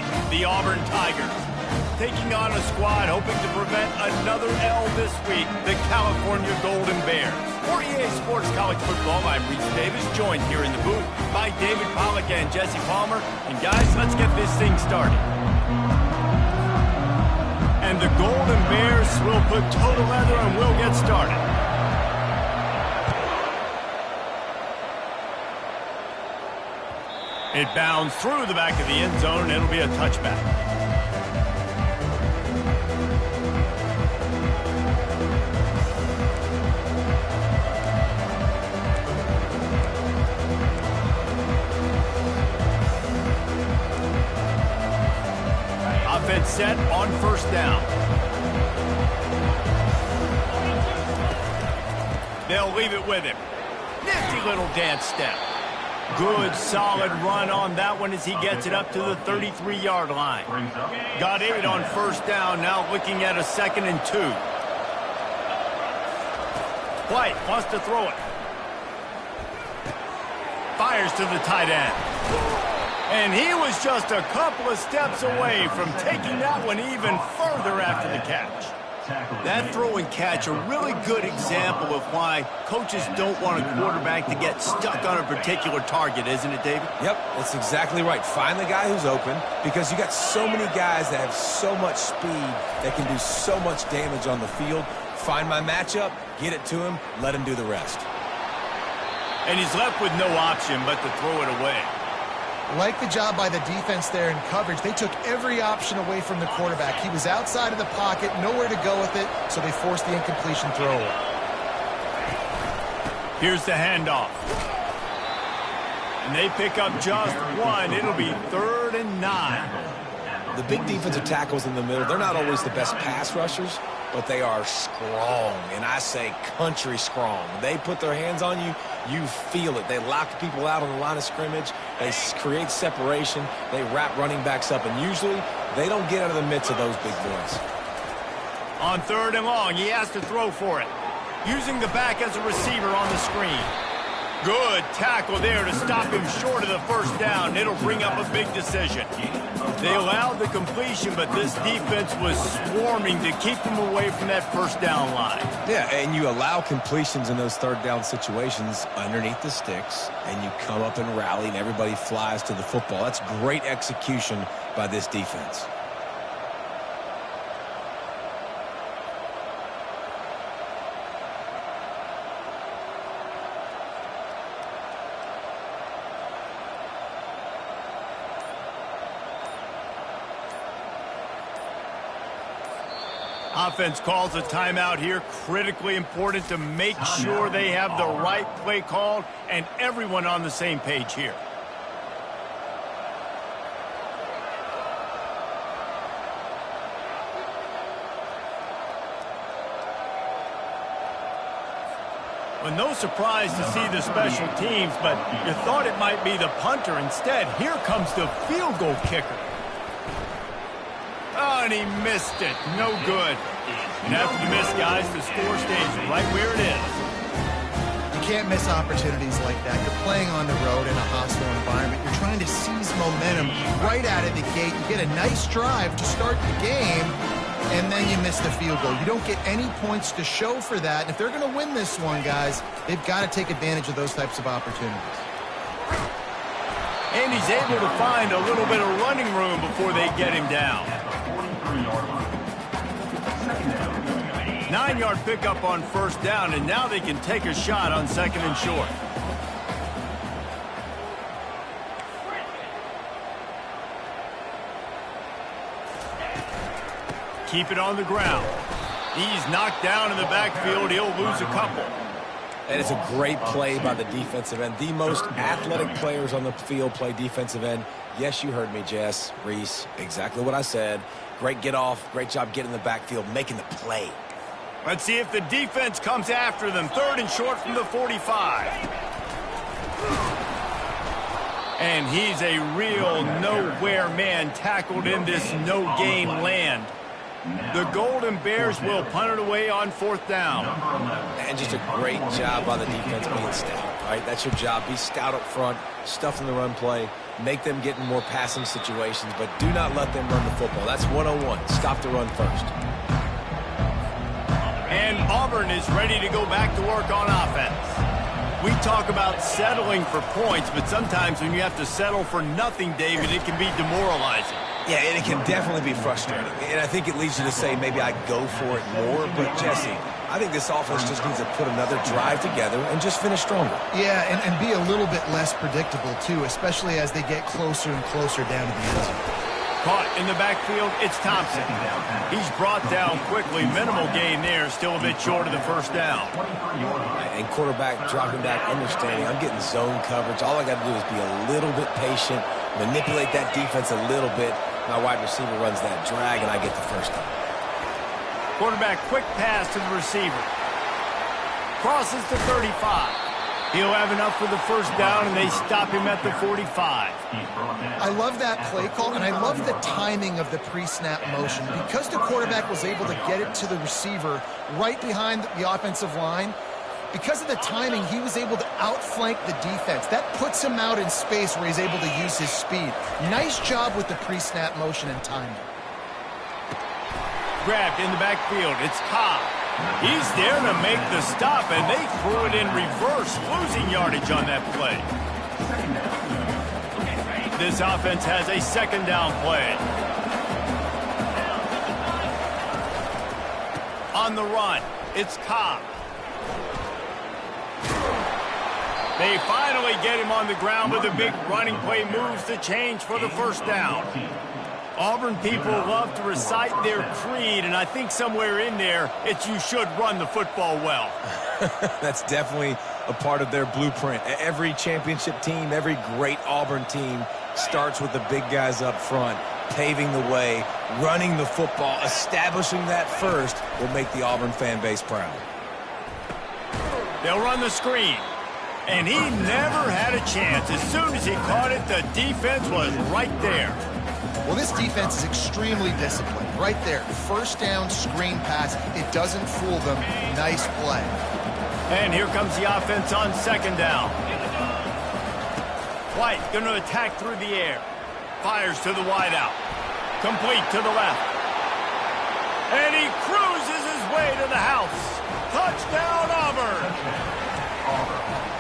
3, the Auburn Tigers. Taking on a squad hoping to prevent another L this week, the California Golden Bears. For EA Sports College Football, I'm Reese Davis, joined here in the booth by David Pollack and Jesse Palmer. And guys, let's get this thing started. And the Golden Bears will put toe to leather and we'll get started. It bounds through the back of the end zone, and it'll be a touchback. Offense set on first down. They'll leave it with him. Nifty little dance step. Good, solid run on that one as he gets it up to the 33-yard line. Got 8 on first down, now looking at a 2nd and 2. White wants to throw it. Fires to the tight end. And he was just a couple of steps away from taking that one even further after the catch. That throw and catch, a really good example of why coaches don't want a quarterback to get stuck on a particular target, isn't it, David? Yep, that's exactly right. Find the guy who's open, because you got so many guys that have so much speed that can do so much damage on the field. Find my matchup, get it to him, let him do the rest. And he's left with no option but to throw it away. Like the job by the defense there in coverage. They took every option away from the quarterback. He was outside of the pocket, nowhere to go with it, so they forced the incompletion throw. Here's the handoff. And they pick up just one. It'll be 3rd and 9. The big defensive tackles in the middle, they're not always the best pass rushers, but they are strong, and I say country strong. They put their hands on you, you feel it. They lock people out on the line of scrimmage. They create separation. They wrap running backs up, and usually they don't get out of the midst of those big boys. On 3rd and long, he has to throw for it. Using the back as a receiver on the screen. Good tackle there to stop him short of the first down. It'll bring up a big decision. They allowed the completion, but this defense was swarming to keep them away from that first down line. Yeah, and you allow completions in those 3rd down situations underneath the sticks, and you come up and rally, and everybody flies to the football. That's great execution by this defense. Offense calls a timeout here. Critically important to make sure they have the right play called and everyone on the same page here. Well, no surprise to see the special teams, but you thought it might be the punter. Instead, here comes the field goal kicker. Oh, and he missed it. No good. And after the miss, guys, the score stays right where it is. You can't miss opportunities like that. You're playing on the road in a hostile environment. You're trying to seize momentum right out of the gate. You get a nice drive to start the game, and then you miss the field goal. You don't get any points to show for that. And if they're going to win this one, guys, they've got to take advantage of those types of opportunities. And he's able to find a little bit of running room before they get him down. 9-yard pickup on first down, and now they can take a shot on 2nd and short. Keep it on the ground. He's knocked down in the backfield. He'll lose a couple. That is a great play by the defensive end. The most athletic players on the field play defensive end. Yes, you heard me, Jess, Reese, exactly what I said. Great get off, great job getting in the backfield, making the play. Let's see if the defense comes after them. 3rd and short from the 45. And he's a real nowhere man tackled in this no-gain land. The Golden Bears will punt it away on 4th down. And just a great job by the defense being stout, right? That's your job. Be stout up front, stuff in the run play, make them get in more passing situations, but do not let them run the football. That's 101. Stop the run first. And Auburn is ready to go back to work on offense. We talk about settling for points, but sometimes when you have to settle for nothing, David, it can be demoralizing. Yeah, and it can definitely be frustrating. And I think it leads you to say maybe I go for it more. But, Jesse, I think this offense just needs to put another drive together and just finish stronger. Yeah, and be a little bit less predictable, too, especially as they get closer and closer down to the end zone. Caught in the backfield, it's Thompson. He's brought down quickly. Minimal gain there, still a bit short of the 1st down. And quarterback dropping back, understanding I'm getting zone coverage. All I got to do is be a little bit patient, manipulate that defense a little bit. My wide receiver runs that drag, and I get the 1st down. Quarterback, quick pass to the receiver. Crosses to 35. He'll have enough for the 1st down, and they stop him at the 45. I love that play call, and I love the timing of the pre-snap motion. Because the quarterback was able to get it to the receiver right behind the offensive line, because of the timing, he was able to outflank the defense. That puts him out in space where he's able to use his speed. Nice job with the pre-snap motion and timing. Grabbed in the backfield, it's Cobb. He's there to make the stop, and they threw it in reverse, losing yardage on that play. This offense has a 2nd down play. On the run, it's Cobb. They finally get him on the ground with a big running play, moves the change for the 1st down. Auburn people love to recite their creed, and I think somewhere in there, it's you should run the football well. That's definitely a part of their blueprint. Every championship team, every great Auburn team starts with the big guys up front, paving the way, running the football, establishing that first will make the Auburn fan base proud. They'll run the screen, and he never had a chance. As soon as he caught it, the defense was right there. Well, this defense is extremely disciplined. Right there, 1st down screen pass. It doesn't fool them. Nice play. And here comes the offense on 2nd down. White going to attack through the air. Fires to the wideout. Complete to the left. And he cruises his way to the house. Touchdown, Auburn.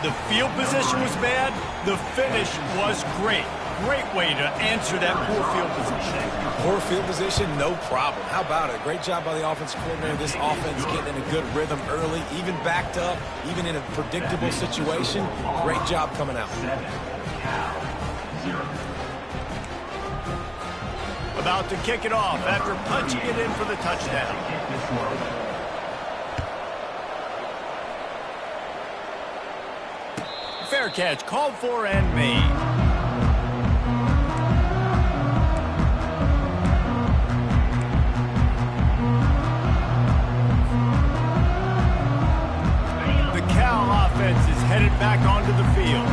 The field position was bad. The finish was great. Great way to answer that poor field position. Poor field position, no problem. How about it? Great job by the offensive coordinator. This offense getting in a good rhythm early, even backed up, even in a predictable situation. Great job coming out. About to kick it off after punching it in for the touchdown. Fair catch, called for and made. Offense is headed back onto the field.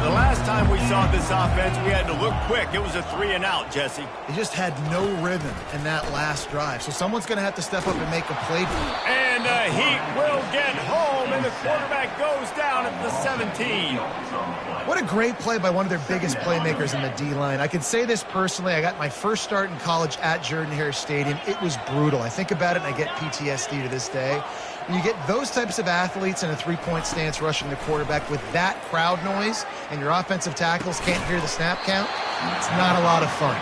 The last time we saw this offense, we had to look quick. It was a 3-and-out, Jesse. He just had no rhythm in that last drive. So someone's going to have to step up and make a play. And Heat will get home, and the quarterback goes down at the 17. What a great play by one of their biggest playmakers in the D-line. I can say this personally. I got my first start in college at Jordan-Hare Stadium. It was brutal. I think about it, and I get PTSD to this day. When you get those types of athletes in a three-point stance rushing the quarterback with that crowd noise and your offensive tackles can't hear the snap count, it's not a lot of fun.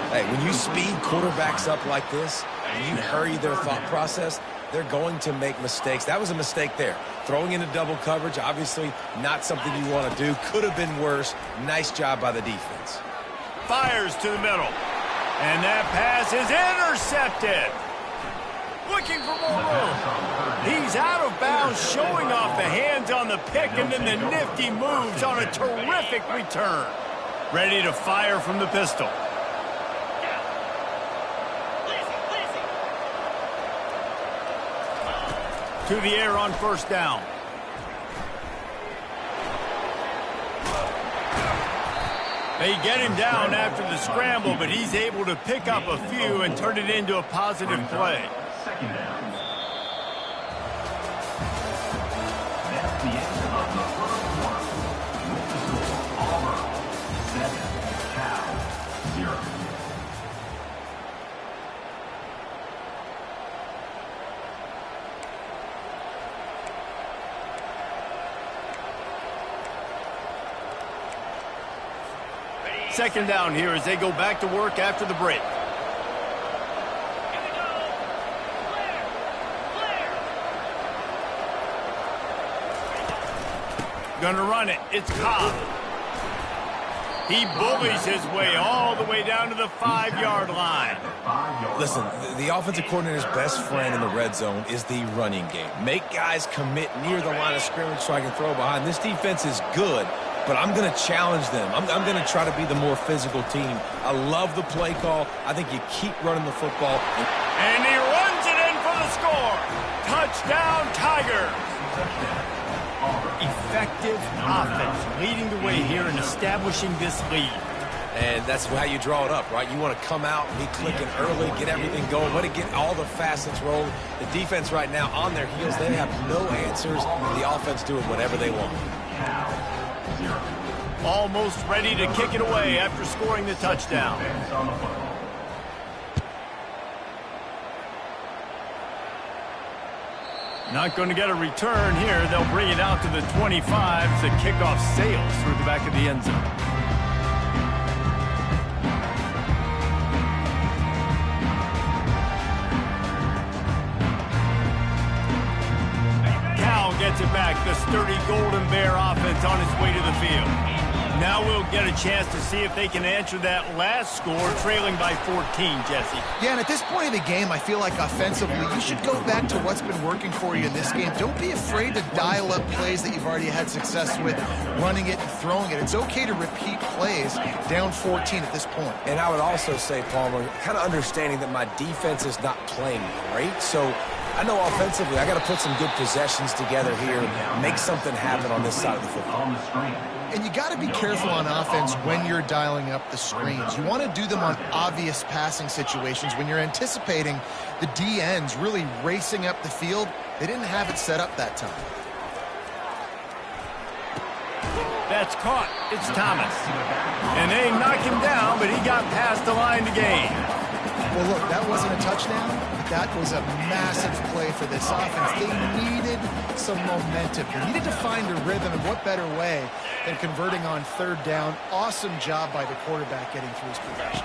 Hey, when you speed quarterbacks up like this and you hurry their thought process, they're going to make mistakes. That was a mistake there. Throwing into double coverage, obviously not something you want to do. Could have been worse. Nice job by the defense. Fires to the middle. And that pass is intercepted. Looking for more room. He's out of bounds, showing off the hands on the pick, and then the nifty moves on a terrific return. Ready to fire from the pistol. To the air on 1st down. They get him down after the scramble, but he's able to pick up a few and turn it into a positive play. Second down. That's the end of the first quarter. With the score, Auburn 7, Cal 0. Second down here as they go back to work after the break. Gonna run it. It's Cobb. He bullies his way all the way down to the 5-yard line. Listen, the offensive coordinator's best friend in the red zone is the running game. Make guys commit near the line of scrimmage so I can throw behind. This defense is good, but I'm going to challenge them. I'm going to try to be the more physical team. I love the play call. I think you keep running the football. And he runs it in for the score. Touchdown, Tigers. Effective offense leading the way here and establishing this lead. And that's how you draw it up, right? You want to come out, be clicking early, get everything going, let it get all the facets rolling. The defense right now on their heels, they have no answers. The offense doing whatever they want. Almost ready to kick it away after scoring the touchdown. Not going to get a return here. They'll bring it out to the 25. The kickoff sails through the back of the end zone. Cal gets it back. The sturdy Golden Bear offense on its way to the field. Now we'll get a chance to see if they can answer that last score, trailing by 14, Jesse. Yeah, and at this point of the game, I feel like offensively, you should go back to what's been working for you in this game. Don't be afraid to dial up plays that you've already had success with, running it and throwing it. It's okay to repeat plays down 14 at this point. And I would also say, Palmer, kind of understanding that my defense is not playing great, so I know offensively I got to put some good possessions together here, make something happen on this side of the football. And you got to be careful on offense when you're dialing up the screens. You want to do them on obvious passing situations. When you're anticipating the DNs really racing up the field, they didn't have it set up that time. That's caught. It's Thomas. And they knock him down, but he got past the line to gain. Well, look, that wasn't a touchdown. That was a massive play for this offense. They needed some momentum. They needed to find a rhythm, and what better way than converting on third down. Awesome job by the quarterback getting through his progression.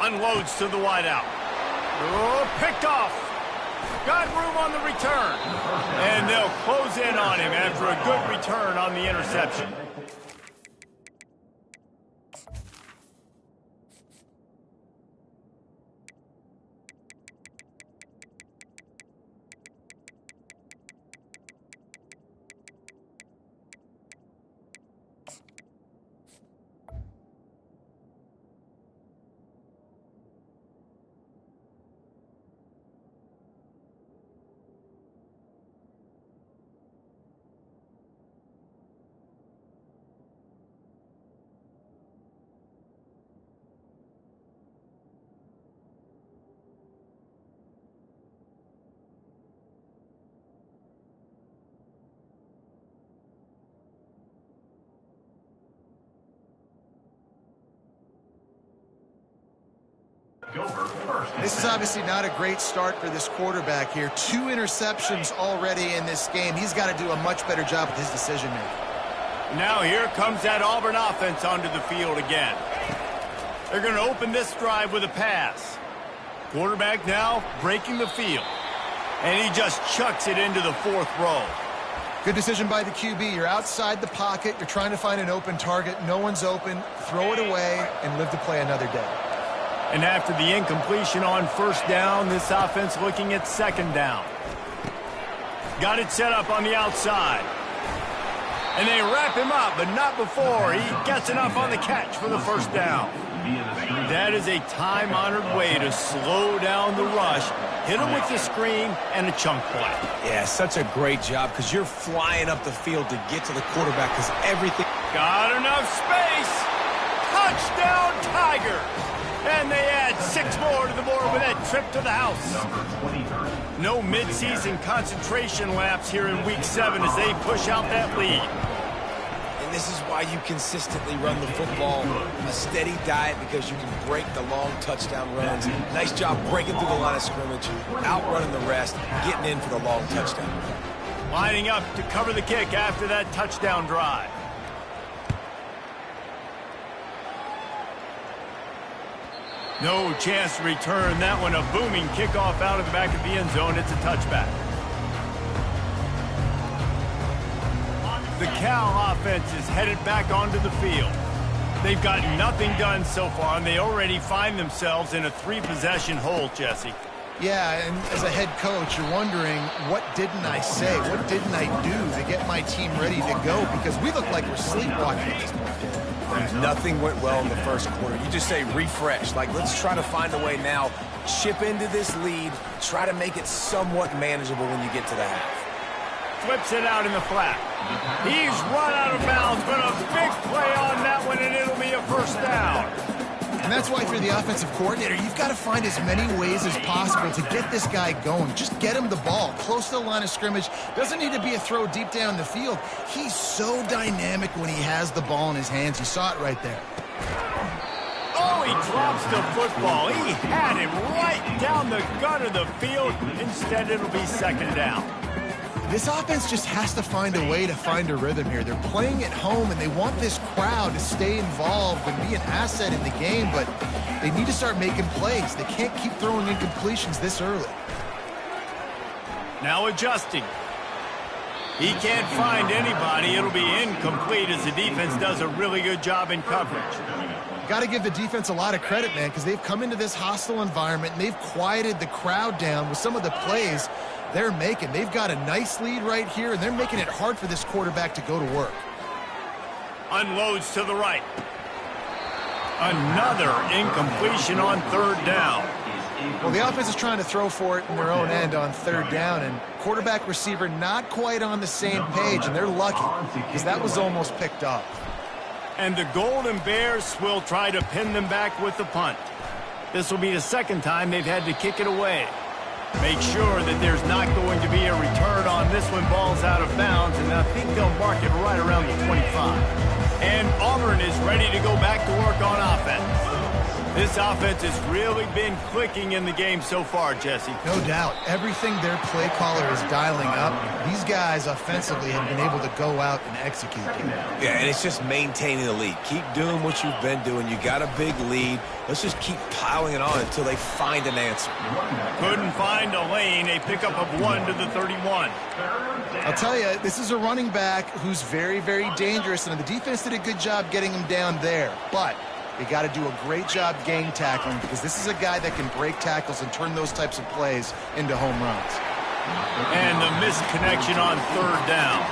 Unloads to the wideout. Oh, picked off. Got room on the return. And they'll close in on him after a good return on the interception. This is obviously not a great start for this quarterback here. 2 interceptions already in this game. He's got to do a much better job with his decision-making. Now here comes that Auburn offense onto the field again. They're going to open this drive with a pass. Quarterback now breaking the field. And he just chucks it into the 4th row. Good decision by the QB. You're outside the pocket. You're trying to find an open target. No one's open. Throw it away and live to play another day. And after the incompletion on first down, this offense looking at second down. Got it set up on the outside. And they wrap him up, but not before he gets enough on the catch for the first down. That is a time-honored way to slow down the rush, hit him with the screen, and a chunk play. Yeah, such a great job because you're flying up the field to get to the quarterback because everything Got enough space. Touchdown, Tiger. And they add 6 more to the board with that trip to the house. No midseason concentration laps here in Week 7 as they push out that lead. And this is why you consistently run the football, a steady diet, because you can break the long touchdown runs. Nice job breaking through the line of scrimmage, outrunning the rest, getting in for the long touchdown. Lining up to cover the kick after that touchdown drive. No chance to return that one. A booming kickoff out of the back of the end zone. It's a touchback. The Cal offense is headed back onto the field. They've gotten nothing done so far, and they already find themselves in a 3-possession hole, Jesse. Yeah, and as a head coach, you're wondering, what didn't I say? What didn't I do to get my team ready to go? Because we look like we're sleepwalking at this point. Nothing went well in the first quarter. You just say refresh. Like, let's try to find a way now, chip into this lead, try to make it somewhat manageable when you get to the half. Flips it out in the flat. He's run out of bounds, but a big play on that one, and it'll be a first down. And that's why if you're the offensive coordinator, you've got to find as many ways as possible to get this guy going. Just get him the ball close to the line of scrimmage. Doesn't need to be a throw deep down the field. He's so dynamic when he has the ball in his hands. You saw it right there. Oh, he drops the football. He had him right down the gut of the field. Instead, it'll be second down. This offense just has to find a way to find a rhythm here. They're playing at home, and they want this crowd to stay involved and be an asset in the game, but they need to start making plays. They can't keep throwing incompletions this early. Now adjusting. He can't find anybody. It'll be incomplete as the defense does a really good job in coverage. Got to give the defense a lot of credit, man, because they've come into this hostile environment, and they've quieted the crowd down with some of the plays they're making. They've got a nice lead right here, and they're making it hard for this quarterback to go to work. Unloads to the right. Another incompletion on third down. Well, the offense is trying to throw for it in their own end on third down, and quarterback receiver not quite on the same page, and they're lucky because that was almost picked up. And the Golden Bears will try to pin them back with the punt. This will be the second time they've had to kick it away. Make sure that there's not going to be a return on this one. Ball's out of bounds, and I think they'll mark it right around the 25. And Auburn is ready to go back to work on offense. This offense has really been clicking in the game so far, Jesse. No doubt. Everything their play caller is dialing up, these guys offensively have been able to go out and execute. Yeah, and it's just maintaining the lead. Keep doing what you've been doing. You got a big lead. Let's just keep piling it on until they find an answer. Couldn't find a lane. A pickup of 1 to the 31. I'll tell you, this is a running back who's very, very dangerous, and the defense did a good job getting him down there. But they got to do a great job gang tackling because this is a guy that can break tackles and turn those types of plays into home runs. And the missed connection on third down.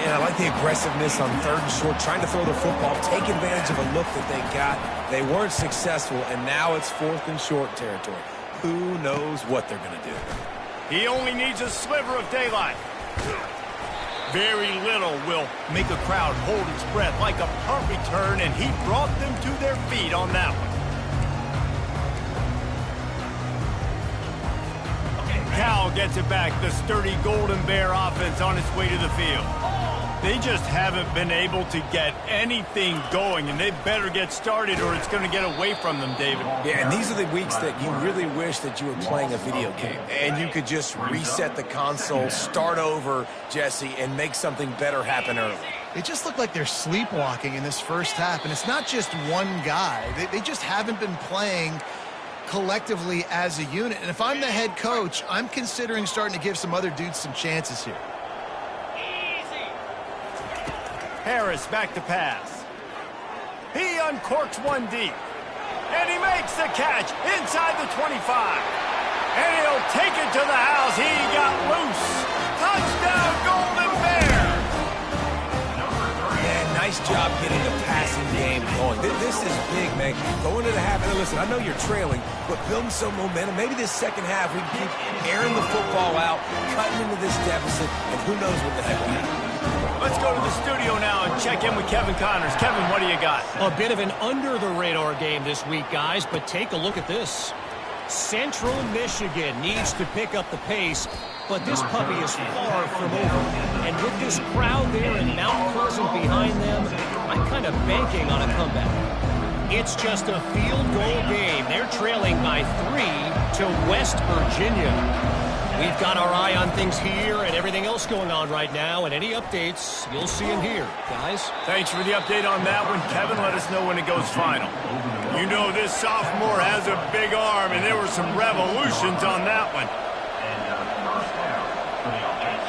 Yeah, I like the aggressiveness on third and short, trying to throw the football, take advantage of a look that they got. They weren't successful, and now it's fourth and short territory. Who knows what they're going to do? He only needs a sliver of daylight. Very little will make a crowd hold its breath like a punt return, and he brought them to their feet on that one. Cal gets it back. The sturdy Golden Bear offense on its way to the field. They just haven't been able to get anything going, and they better get started or it's going to get away from them, David. Yeah, and these are the weeks that you really wish that you were playing a video game and you could just reset the console, start over, Jesse, and make something better happen early. They just look like they're sleepwalking in this first half, and it's not just one guy. They just haven't been playing collectively as a unit. And if I'm the head coach, I'm considering starting to give some other dudes some chances here. Harris back to pass. He uncorks one deep. And he makes the catch inside the 25. And he'll take it to the house. He got loose. Touchdown, Golden Bear. Yeah, nice job getting the passing game going. This is big, man. Going to the half. And listen, I know you're trailing, but building some momentum. Maybe this second half we can keep airing the football out, cutting into this deficit, and who knows what the heck will happen. Let's go to the studio now and check in with Kevin Connors. Kevin, what do you got? A bit of an under-the-radar game this week, guys, but take a look at this. Central Michigan needs to pick up the pace, but this puppy is far from over. And with this crowd there and Mount Pleasant behind them, I'm kind of banking on a comeback. It's just a field goal game. They're trailing by 3 to West Virginia. We've got our eye on things here and everything else going on right now, and any updates, you'll see them here, guys. Thanks for the update on that one, Kevin. Let us know when it goes final. You know this sophomore has a big arm, and there were some revolutions on that one. First down for the offense.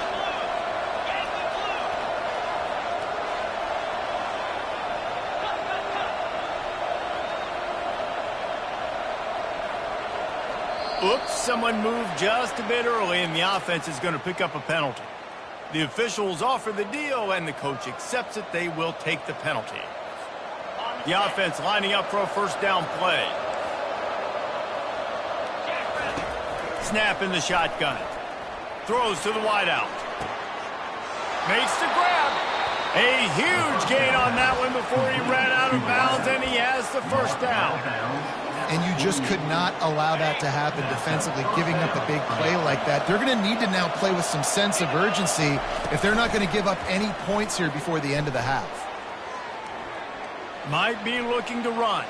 Oops, someone moved just a bit early, and the offense is going to pick up a penalty. The officials offer the deal, and the coach accepts it. They will take the penalty. The offense lining up for a first down play. Snap in the shotgun. Throws to the wideout. Makes the grab. A huge gain on that one before he ran out of bounds, and he has the first down. And you just could not allow that to happen defensively, giving up a big play like that. They're going to need to now play with some sense of urgency if they're not going to give up any points here before the end of the half. Might be looking to run.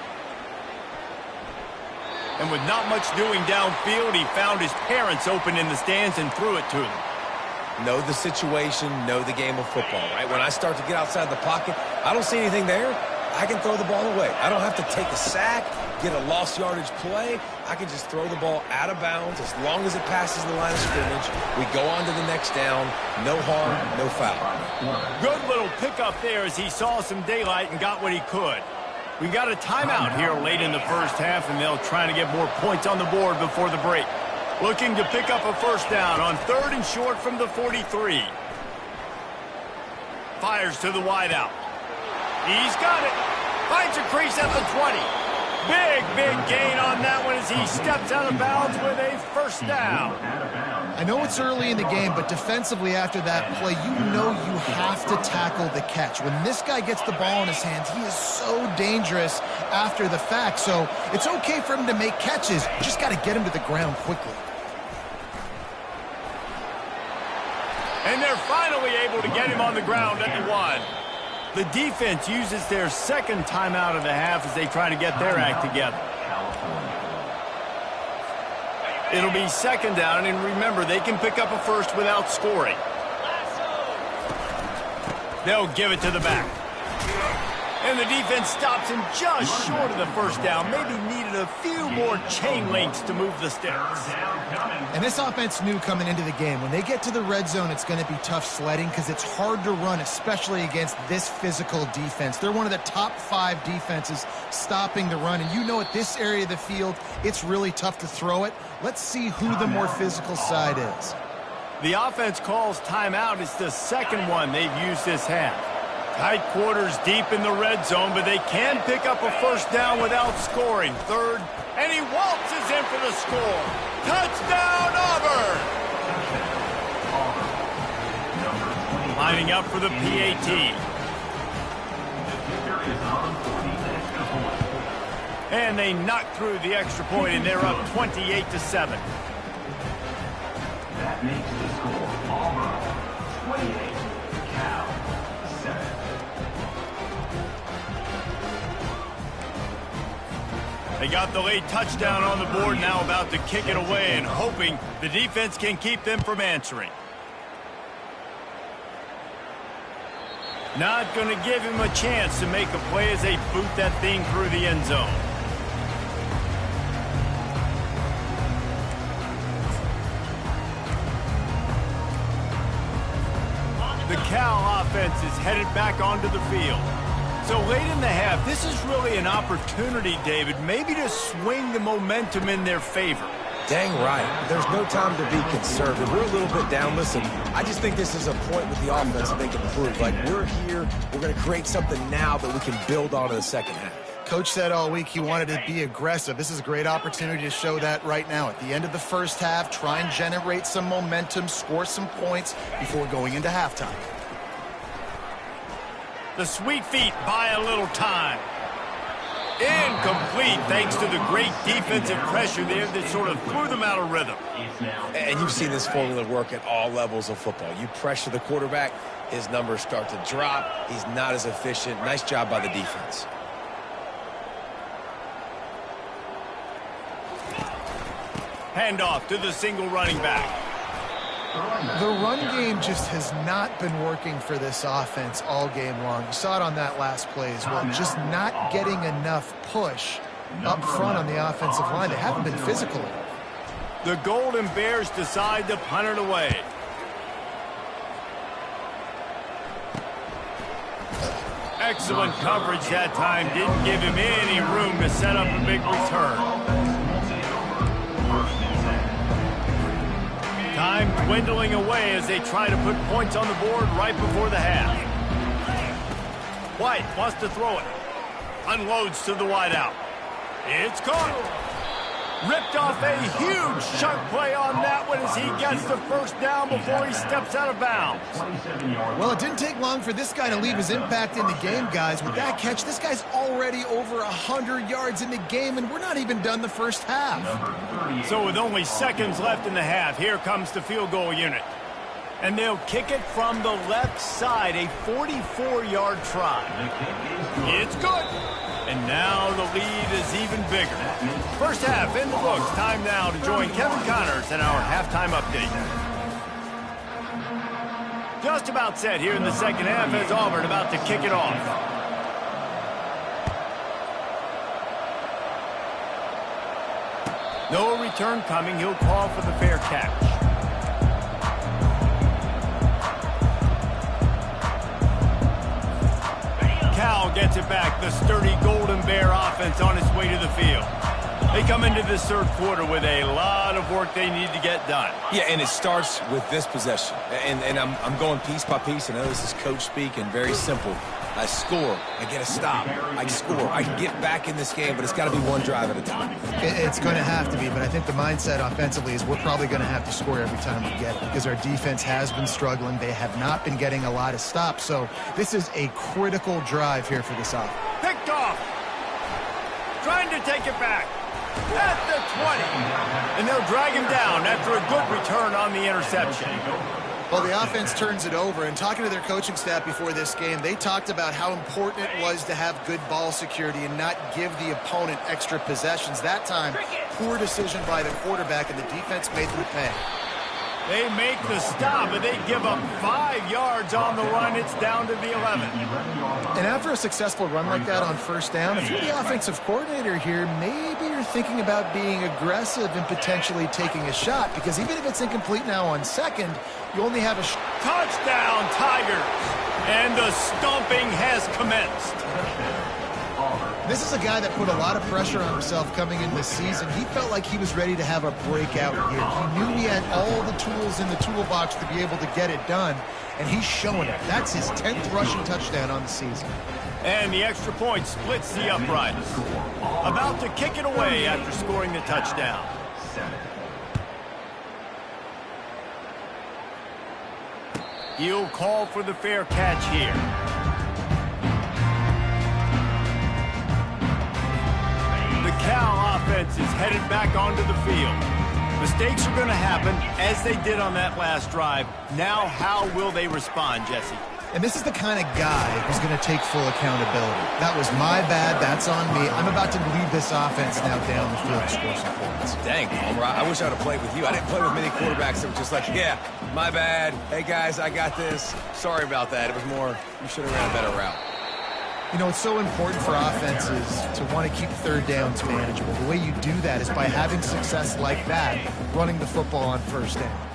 And with not much doing downfield, he found his parents open in the stands and threw it to them. Know the situation, know the game of football, right? When I start to get outside the pocket, I don't see anything there. I can throw the ball away. I don't have to take a sack, get a lost yardage play. I can just throw the ball out of bounds as long as it passes the line of scrimmage. We go on to the next down. No harm, no foul. Good little pickup there as he saw some daylight and got what he could. We got a timeout here late in the first half, and they'll try to get more points on the board before the break. Looking to pick up a first down on 3rd and short from the 43. Fires to the wideout. He's got it. Finds a crease at the 20. Big gain on that one as he steps out of bounds with a first down. I know it's early in the game, but defensively after that play, you know you have to tackle the catch. When this guy gets the ball in his hands, he is so dangerous after the fact. So it's okay for him to make catches. You just got to get him to the ground quickly. And they're finally able to get him on the ground at the 1. The defense uses their second timeout of the half as they try to get their act together. It'll be second down, and remember, they can pick up a first without scoring. They'll give it to the back. And the defense stops him just short of the first down. Maybe needed a few more chain links to move the sticks. And this offense knew coming into the game, when they get to the red zone, it's going to be tough sledding because it's hard to run, especially against this physical defense. They're one of the top 5 defenses stopping the run. And you know at this area of the field, it's really tough to throw it. Let's see who the more physical side is. The offense calls timeout. It's the second one they've used this half. Tight quarters deep in the red zone, but they can pick up a first down without scoring. 3rd, and he waltzes in for the score. Touchdown, Auburn! Lining up for the PAT. And they knock through the extra point, and they're up 28-7. That makes the score Auburn 28, Cal 7. They got the late touchdown on the board, now about to kick it away and hoping the defense can keep them from answering. Not going to give him a chance to make a play as they boot that thing through the end zone. The Cal offense is headed back onto the field. So late in the half, this is really an opportunity, David, maybe to swing the momentum in their favor. Dang right. There's no time to be conservative. We're a little bit down. Listen, I just think this is a point with the offense that they can prove. Like, we're here, we're going to create something now that we can build on in the second half. Coach said all week he wanted to be aggressive. This is a great opportunity to show that right now. At the end of the first half, try and generate some momentum, score some points before going into halftime. The sweet feet buy a little time. Incomplete thanks to the great defensive pressure there that sort of threw them out of rhythm. And you've seen this formula work at all levels of football. You pressure the quarterback, his numbers start to drop. He's not as efficient. Nice job by the defense. Handoff to the single running back. The run game just has not been working for this offense all game long. You saw it on that last play as well. Just not getting enough push up front on the offensive line. They haven't been physical enough. The Golden Bears decide to punt it away. Excellent coverage that time. Didn't give him any room to set up a big return. Time dwindling away as they try to put points on the board right before the half. White wants to throw it. Unloads to the wideout. It's caught. Ripped off a huge chunk play on that one as he gets the first down before he steps out of bounds. Well, it didn't take long for this guy to leave his impact in the game, guys. With that catch, this guy's already over 100 yards in the game, and we're not even done the first half. So with only seconds left in the half, here comes the field goal unit. And they'll kick it from the left side, a 44-yard try. It's good. And now the lead is even bigger. First half in the books. Time now to join Kevin Connors in our halftime update. Just about set here in the second half as Auburn about to kick it off. No return coming. He'll call for the fair catch. Cal gets it back. The sturdy Golden Bear offense on its way to the field. They come into this third quarter with a lot of work they need to get done. Yeah, and it starts with this possession. And I'm going piece by piece. I know this is coach speak and very simple. I score. I get a stop. I score. I can get back in this game, but it's got to be one drive at a time. It's going to have to be, but I think the mindset offensively is we're probably going to have to score every time we get it because our defense has been struggling. They have not been getting a lot of stops, so this is a critical drive here for this offense. Picked off. Trying to take it back. At the 20. And they'll drag him down after a good return on the interception. Well, the offense turns it over, and talking to their coaching staff before this game, they talked about how important it was to have good ball security and not give the opponent extra possessions. That time, poor decision by the quarterback, and the defense made them pay. They make the stop, and they give up 5 yards on the run. It's down to the 11. And after a successful run like that on first down, if you're the offensive coordinator here, maybe you're thinking about being aggressive and potentially taking a shot, because even if it's incomplete now on second, you only have a touchdown, Tigers! And the stomping has commenced. This is a guy that put a lot of pressure on himself coming into the season. He felt like he was ready to have a breakout year. He knew he had all the tools in the toolbox to be able to get it done, and he's showing it. That's his 10th rushing touchdown on the season. And the extra point splits the uprights. About to kick it away after scoring the touchdown. He'll call for the fair catch here. The Cal offense is headed back onto the field. Mistakes are going to happen, as they did on that last drive. Now, how will they respond, Jesse? And this is the kind of guy who's going to take full accountability. That was my bad. That's on me. I'm about to lead this offense now down the field to score some points. Dang, Palmer, I wish I would have played with you. I didn't play with many quarterbacks that were just like, yeah, my bad. Hey, guys, I got this. Sorry about that. It was more, you should have ran a better route. You know, it's so important for offenses to want to keep third downs manageable. The way you do that is by having success like that, running the football on first down.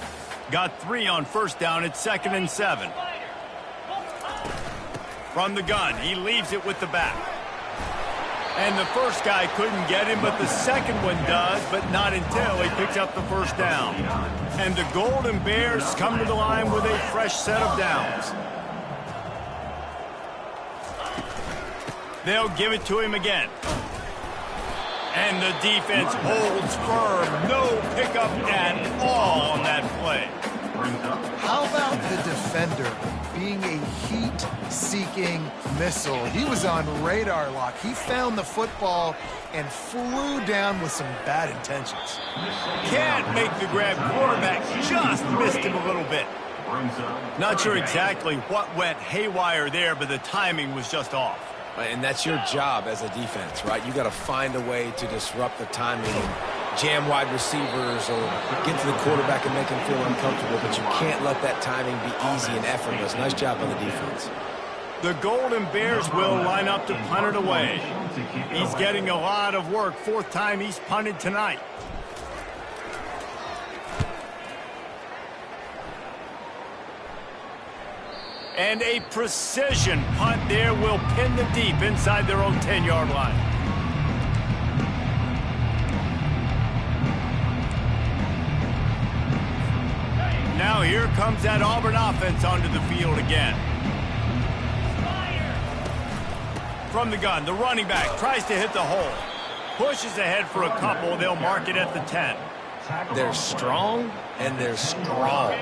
Got 3 on first down. It's 2nd and 7. From the gun, he leaves it with the back. And the first guy couldn't get him, but the second one does, but not until he picks up the first down. And the Golden Bears come to the line with a fresh set of downs. They'll give it to him again. And the defense holds firm. No pickup at all on that play. How about the defender being a heat-seeking missile. He was on radar lock. He found the football and flew down with some bad intentions. Can't make the grab. Quarterback just missed him a little bit. Not sure exactly what went haywire there, but the timing was just off. And that's your job as a defense, right? You got to find a way to disrupt the timing and jam wide receivers or get to the quarterback and make him feel uncomfortable, but you can't let that timing be easy and effortless. Nice job on the defense. The Golden Bears will line up to punt it away. He's getting a lot of work. Fourth time he's punted tonight. And a precision punt there will pin them deep inside their own 10-yard line. Now here comes that Auburn offense onto the field again. From the gun, the running back tries to hit the hole. Pushes ahead for a couple. They'll mark it at the 10. They're strong and they're strong.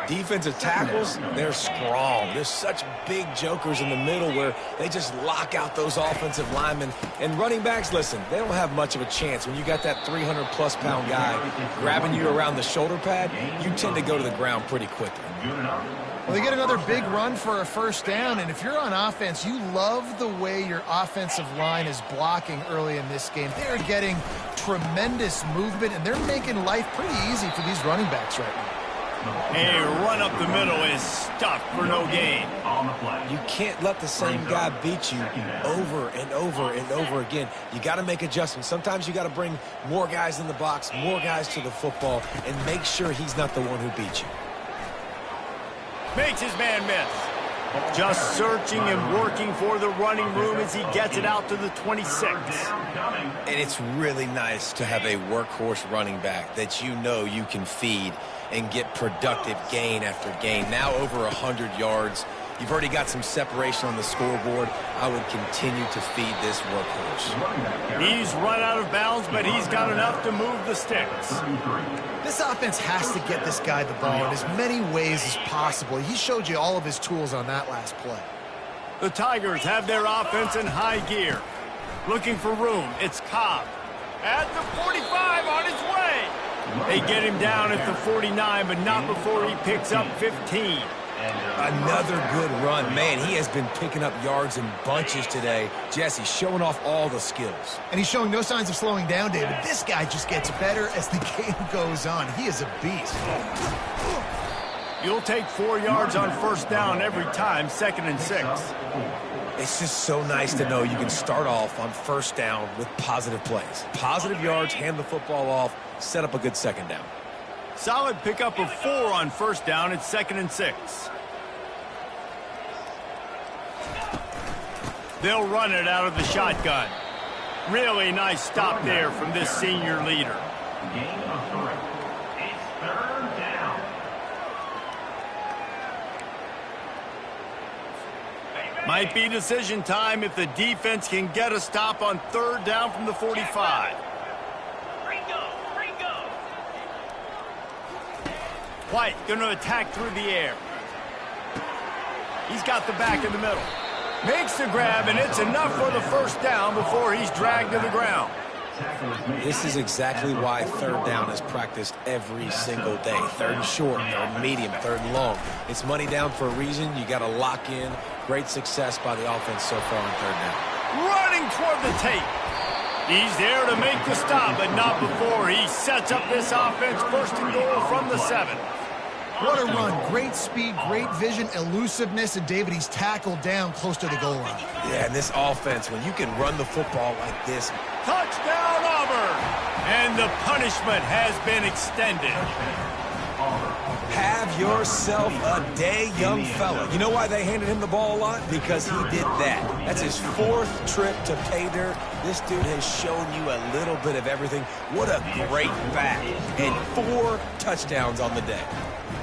Defensive tackles, they're strong. There's such big jokers in the middle where they just lock out those offensive linemen. And running backs, listen, they don't have much of a chance. When you got that 300-plus pound guy grabbing you around the shoulder pad, you tend to go to the ground pretty quickly. Well, they get another big run for a first down, and if you're on offense, you love the way your offensive line is blocking early in this game. They're getting tremendous movement, and they're making life pretty easy for these running backs right now. A run up the middle is stuffed for no gain. You can't let the same guy beat you over and over and over again. You got to make adjustments. Sometimes you got to bring more guys in the box, more guys to the football, and make sure he's not the one who beat you. Makes his man miss. Just searching and working for the running room as he gets it out to the 26. And it's really nice to have a workhorse running back that you know you can feed and get productive gain after gain. Now over 100 yards. You've already got some separation on the scoreboard. I would continue to feed this workhorse. He's run out of bounds, but he's got enough to move the sticks. This offense has to get this guy the ball in as many ways as possible. He showed you all of his tools on that last play. The Tigers have their offense in high gear. Looking for room. It's Cobb. At the 45 on his way. They get him down at the 49, but not before he picks up 15. Another good run. Man, he has been picking up yards in bunches today. Jesse showing off all the skills. And he's showing no signs of slowing down, David. This guy just gets better as the game goes on. He is a beast. You'll take 4 yards on first down every time, 2nd and 6. It's just so nice to know you can start off on first down with positive plays. Positive yards, hand the football off, set up a good second down. Solid pickup of 4 on first down. It's 2nd and 6. They'll run it out of the shotgun. Really nice stop there from this senior leader. Gain of 3. It's 3rd down. Might be decision time if the defense can get a stop on 3rd down from the 45. White going to attack through the air. He's got the back in the middle. Makes the grab, and it's enough for the first down before he's dragged to the ground. This is exactly why 3rd down is practiced every single day. 3rd and short, 3rd and medium, 3rd and long. It's money down for a reason. You got to lock in. Great success by the offense so far on 3rd down. Running toward the tape. He's there to make the stop, but not before he sets up this offense. 1st and goal from the 7. What a run. Great speed, great vision, elusiveness, and David, he's tackled down close to the goal line. Yeah, and this offense, when you can run the football like this. Touchdown, Auburn! And the punishment has been extended. Have yourself a day, young fella. You know why they handed him the ball a lot? Because he did that. That's his 4th trip to pay dirt. This dude has shown you a little bit of everything. What a great back. And 4 touchdowns on the day.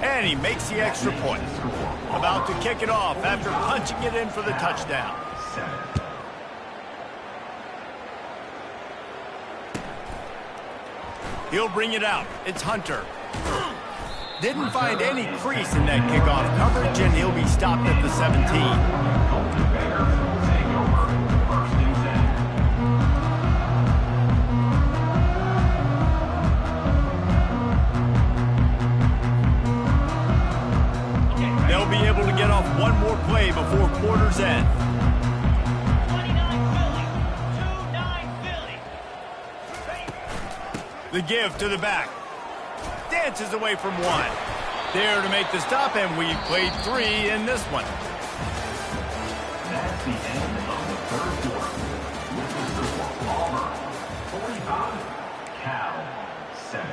And he makes the extra point. About to kick it off after punching it in for the touchdown. He'll bring it out. It's Hunter. Didn't find any crease in that kickoff coverage, and he'll be stopped at the 17. They'll be able to get off one more play before quarter's end. 29 Philly. The give to the back. Dances away from one. There to make the stop, and we've played 3 in this one. That's the end of the third quarter. With the score, Auburn 45, Cal 7.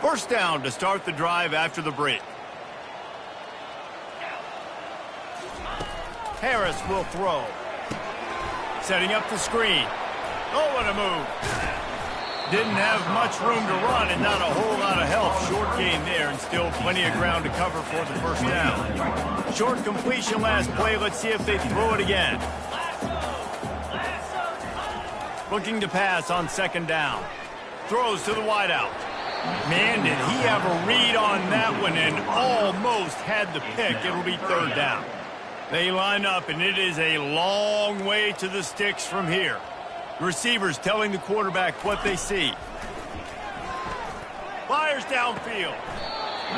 First down to start the drive after the break. Harris will throw. Setting up the screen. Oh, what a move. Didn't have much room to run and not a whole lot of help. Short gain there and still plenty of ground to cover for the first down. Short completion last play. Let's see if they throw it again. Looking to pass on second down. Throws to the wideout. Man, did he have a read on that one and almost had the pick. It'll be third down. They line up, and it is a long way to the sticks from here. Receivers telling the quarterback what they see. Fires downfield.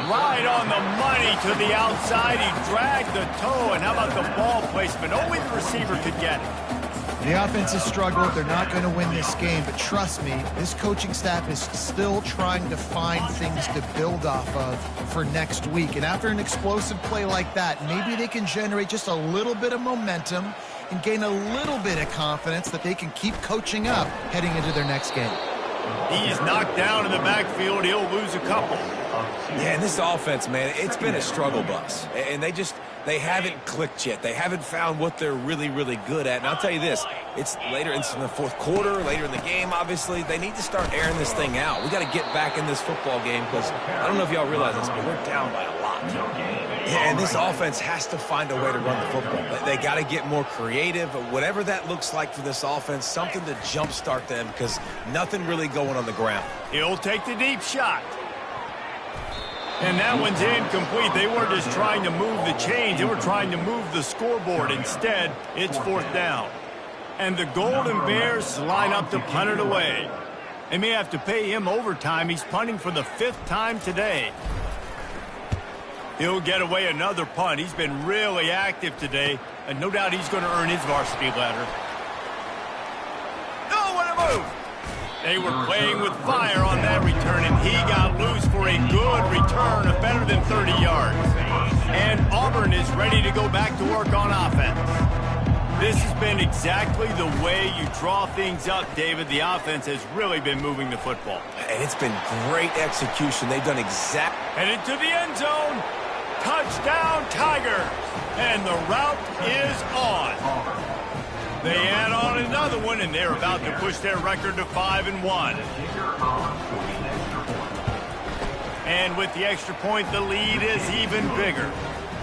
Right on the money to the outside. He dragged the toe, and how about the ball placement? Only the receiver could get it. The offense has struggled. They're not going to win this game, but trust me, this coaching staff is still trying to find things to build off of for next week. And after an explosive play like that, maybe they can generate just a little bit of momentum and gain a little bit of confidence that they can keep coaching up heading into their next game. He's knocked down in the backfield. He'll lose a couple. Yeah, and this offense, man, it's been a struggle bus. And they haven't clicked yet. They haven't found what they're really, really good at. And I'll tell you this, it's later in the fourth quarter, later in the game, obviously. They need to start airing this thing out. We got to get back in this football game because I don't know if y'all realize this, but we're down by a lot. Yeah, and this offense has to find a way to run the football. They got to get more creative, whatever that looks like for this offense, something to jumpstart them because nothing really going on the ground. He'll take the deep shot. And that one's incomplete. They weren't just trying to move the chains. They were trying to move the scoreboard. Instead, it's fourth down. And the Golden Bears line up to punt it away. They may have to pay him overtime. He's punting for the 5th time today. He'll get away another punt. He's been really active today, and no doubt he's going to earn his varsity ladder. Oh, what a move! They were playing with fire on that return, and he got loose for a good return of better than 30 yards. And Auburn is ready to go back to work on offense. This has been exactly the way you draw things up, David. The offense has really been moving the football. And it's been great execution. They've done exact. Headed to the end zone. Touchdown, Tigers. And the route is on. They add on another one, and they're about to push their record to 5-1. And with the extra point, the lead is even bigger.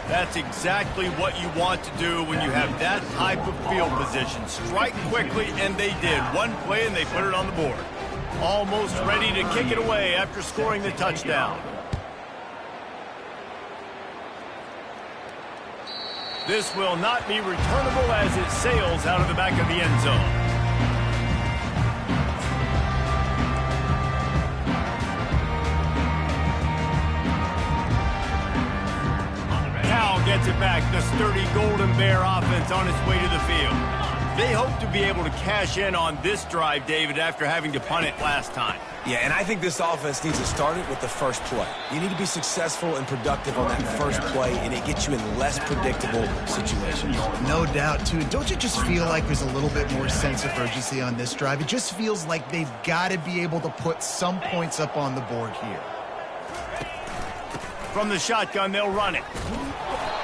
That's exactly what you want to do when you have that type of field position. Strike quickly, and they did. One play, and they put it on the board. Almost ready to kick it away after scoring the touchdown. This will not be returnable as it sails out of the back of the end zone. Cal gets it back. The sturdy Golden Bear offense on its way to the field. They hope to be able to cash in on this drive, David, after having to punt it last time. Yeah, and I think this offense needs to start it with the first play. You need to be successful and productive on that first play, and it gets you in less predictable situations. No doubt, too. Don't you just feel like there's a little bit more sense of urgency on this drive? It just feels like they've got to be able to put some points up on the board here. From the shotgun, they'll run it.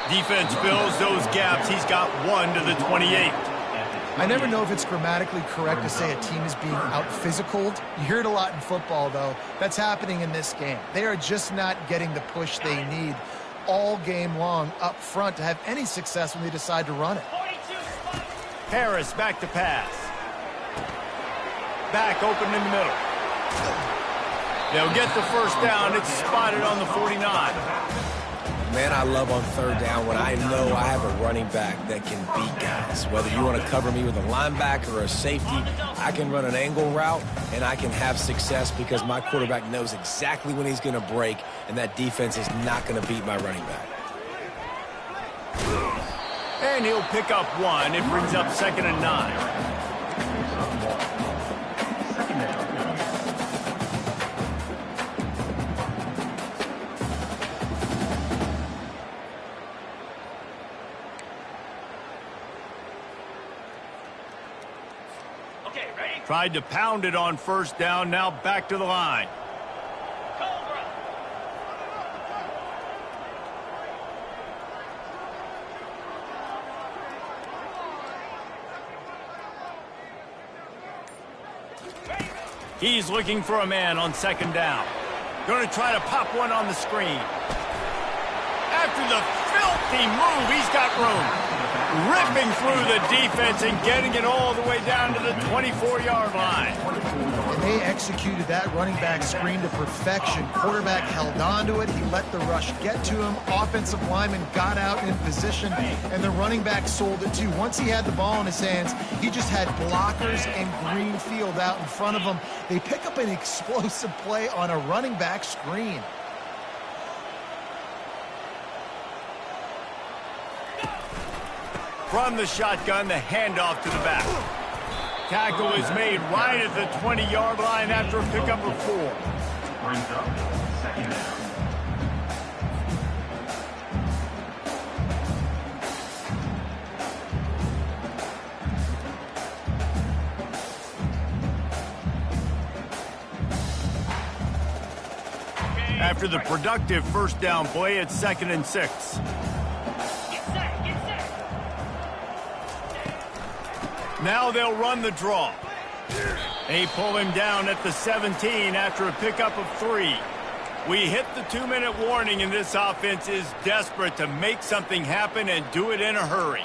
Defense fills those gaps. He's got one to the 28. I never know if it's grammatically correct to say a team is being out-physicaled. You hear it a lot in football, though. That's happening in this game. They are just not getting the push they need all game long up front to have any success when they decide to run it. Harris back to pass. Back open in the middle. They'll get the first down. It's spotted on the 49. Man, I love on third down when I know I have a running back that can beat guys. Whether you want to cover me with a linebacker or a safety, I can run an angle route, and I can have success because my quarterback knows exactly when he's going to break, and that defense is not going to beat my running back. And he'll pick up one. It brings up 2nd and 9. Tried to pound it on first down, now back to the line. He's looking for a man on 2nd down. Going to try to pop one on the screen. After the filthy move, he's got room. Ripping through the defense and getting it all the way down to the 24-yard line. And they executed that running back screen to perfection. Quarterback held on to it. He let the rush get to him. Offensive lineman got out in position, and the running back sold it too. Once he had the ball in his hands, he just had blockers and green field out in front of him. They pick up an explosive play on a running back screen. From the shotgun, the handoff to the back. Tackle is made right at the 20-yard line after a pickup of 4. Brings up 2nd down. After the productive first down play, it's 2nd and 6. Now they'll run the draw. They pull him down at the 17 after a pickup of 3. We hit the 2-minute warning, and this offense is desperate to make something happen and do it in a hurry.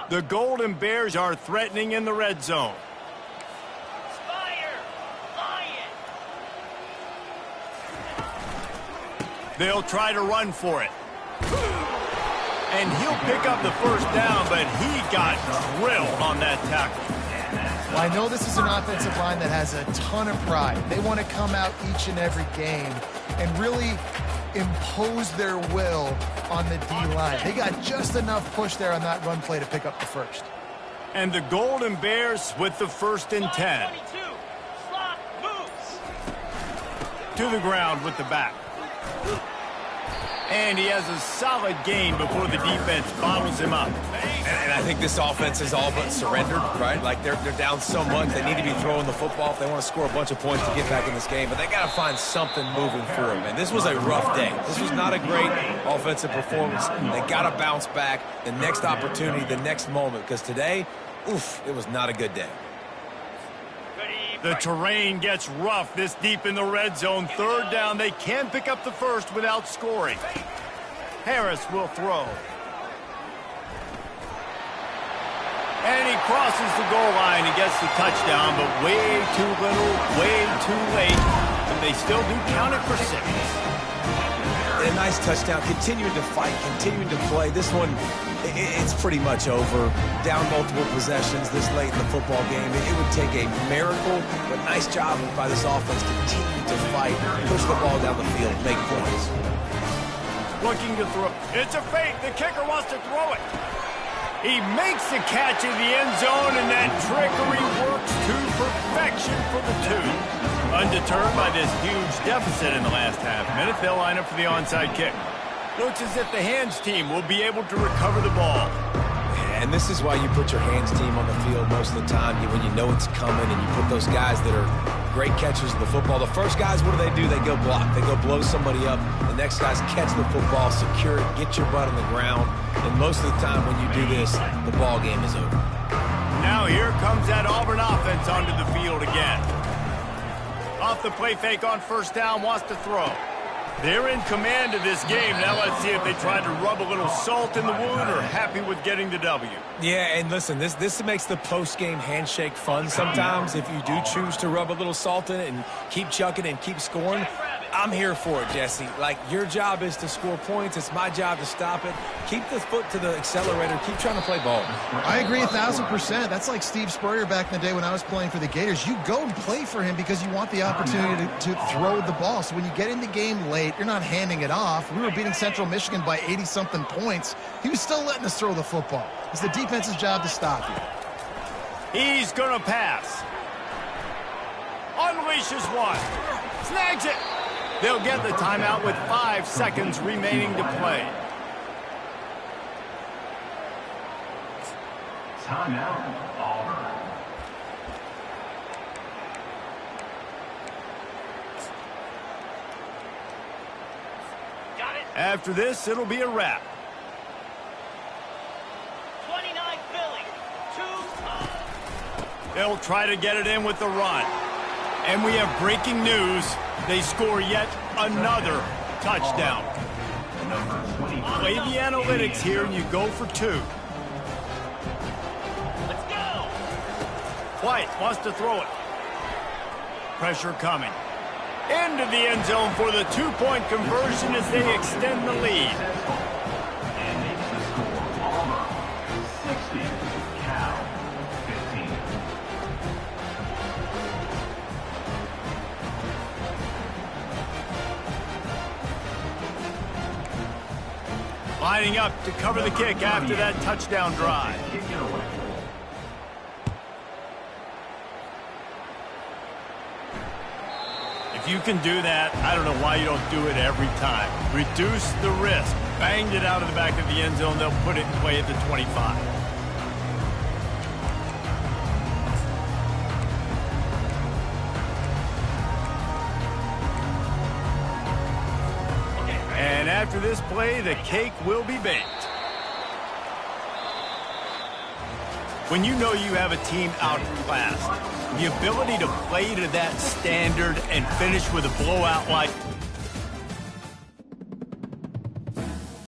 The Golden Bears are threatening in the red zone. They'll try to run for it. And he'll pick up the first down, but he got drilled on that tackle. Well, I know this is an offensive line that has a ton of pride. They want to come out each and every game and really impose their will on the D-line. They got just enough push there on that run play to pick up the first. And the Golden Bears with the 1st and 10. To the ground with the back. And he has a solid gain before the defense bottles him up. And I think this offense is all but surrendered, right? Like they're down so much. They need to be throwing the football if they want to score a bunch of points to get back in this game. But they got to find something moving for them. And this was a rough day. This was not a great offensive performance. They got to bounce back the next opportunity, the next moment. Because today, oof, it was not a good day. The terrain gets rough this deep in the red zone. 3rd down, they can pick up the first without scoring. Harris will throw. And he crosses the goal line and gets the touchdown, but way too little, way too late. And they still do count it for 6. A nice touchdown, continuing to fight, continuing to play. This one, it's pretty much over. Down multiple possessions this late in the football game. It would take a miracle, but nice job by this offense. Continue to fight, push the ball down the field, make points. Looking to throw. It's a fake. The kicker wants to throw it. He makes the catch in the end zone, and that trickery works to perfection for the 2. Undeterred by this huge deficit in the last half-minute, they'll line up for the onside kick. Looks as if the hands team will be able to recover the ball. And this is why you put your hands team on the field most of the time, when you know it's coming, and you put those guys that are great catchers of the football. The first guys, what do? They go block. They go blow somebody up. The next guys catch the football, secure it, get your butt on the ground. And most of the time when you do this, the ball game is over. Now here comes that Auburn offense onto the field again. Off the play fake on first down, wants to throw. They're in command of this game. Now let's see if they tried to rub a little salt in the wound or happy with getting the W. Yeah, and listen, this makes the post-game handshake fun sometimes. If you do choose to rub a little salt in it and keep chucking and keep scoring, I'm here for it, Jesse. Like, your job is to score points. It's my job to stop it. Keep the foot to the accelerator. Keep trying to play ball. I agree 1,000%. That's like Steve Spurrier back in the day when I was playing for the Gators. You go and play for him because you want the opportunity to throw the ball. So when you get in the game late, you're not handing it off. We were beating Central Michigan by 80-something points. He was still letting us throw the football. It's the defense's job to stop you. He's going to pass. Unleashes one. Snags it. They'll get the timeout with 5 seconds remaining to play. Timeout, Auburn. Got it. After this, it'll be a wrap. 29 Philly. 2. They'll try to get it in with the run. And we have breaking news. They score yet another touchdown. Play the analytics here and you go for 2. Let's go. White wants to throw it. Pressure coming. Into the end zone for the 2-point conversion as they extend the lead. And makes the score Auburn 60, Cal 15. Lining up to cover the kick after that touchdown drive. Kick it away. If you can do that, I don't know why you don't do it every time. Reduce the risk. Banged it out of the back of the end zone. They'll put it in play at the 25. And after this play, the cake will be baked. When you know you have a team outclassed, the ability to play to that standard and finish with a blowout like